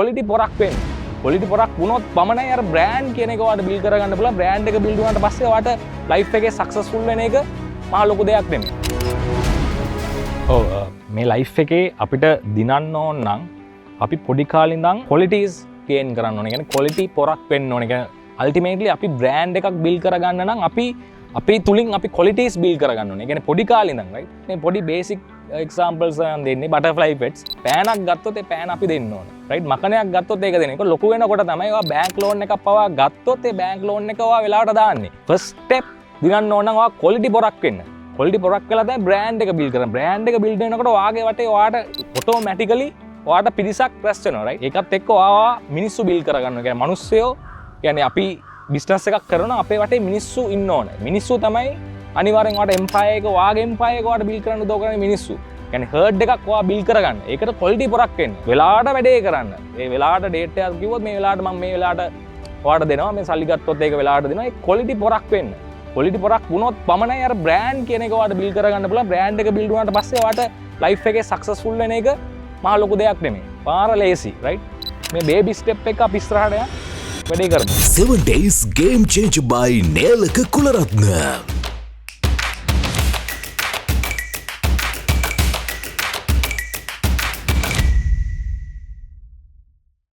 quality පොරක් වෙන්න. quality පොරක් වුණොත් පමණයි අර brand කියන එක ඔයාලට build කරගන්න පුළුවන්. brand එක build වුණාට පස්සේ ඔයාලට life එකේ successful වෙන එක මහා ලොකු දෙයක් නෙමෙයි. ඔව් මේ life එකේ අපිට දිනන්න ඕන නම් අපි පොඩි කාලේ ඉඳන් qualities gain කරන්න ඕනේ. කියන්නේ quality පොරක් වෙන්න ඕනේ. කියන්නේ ultimately අපි brand එකක් build කරගන්න නම් අපි තුලින් අපි qualities build කරගන්න ඕනේ. කියන්නේ පොඩි කාලේ ඉඳන් right. මේ පොඩි basic examples දෙන්නේ butterfly pets. පෑනක් ගත්තොත් ඒ පෑන අපි දෙන්න ඕනේ. right. මකණයක් ගත්තොත් ඒක දෙන්න. ඒක ලොකු වෙනකොට තමයි ඔයා bank loan එකක් පවා ගත්තොත් ඒ bank loan එක ඔයා වෙලාවට දාන්නේ. first step දිනන්න ඕන නම් ඔයා quality පොරක් වෙන්න. quality පොරක් වෙලා තමයි brand එක build කරන්නේ. brand එක build වෙනකොට ඔයාගේ වටේ ඔයාට automatically ඔයාට පිරිසක් රැස් වෙනවා right. ඒකත් එක්ක ඔයා මිනිස්සු build කරගන්නවා. කියන්නේ මිනිස්සුયો කියන්නේ අපි business එකක් කරනවා අපේ වටේ මිනිස්සු ඉන්න ඕනේ. මිනිස්සු තමයි අනිවාර්යෙන් ඔයාට empire එක ඔයාගේ empire එක ඔයාට build කරන්න උදව් කරන්නේ මිනිස්සු. කියන්නේ herd එකක් ඔයා build කරගන්න. ඒකට quality පොරක් වෙන්න. වෙලාවට වැඩේ කරන්න. ඒ වෙලාවට date එකක් කිව්වොත් මේ වෙලාවට මම මේ වෙලාවට ඔයාට දෙනවා. මේ සල්ලි ගත්තොත් ඒක වෙලාවට දෙනවා. ඒ quality පොරක් වෙන්න. quality පොරක් වුණොත් පමණයි අර brand කියන එක ඔයාට build කරගන්න පුළුවන්. brand එක build වුණාට පස්සේ ඔයාට life එකේ successful වෙන එක මහා ලොකු දෙයක් නෙමෙයි. පාර ලේසි right. මේ baby step එක අපි ඉස්සරහට වැඩේ කරමු. 7 days game changer by Nelaka Kularatne.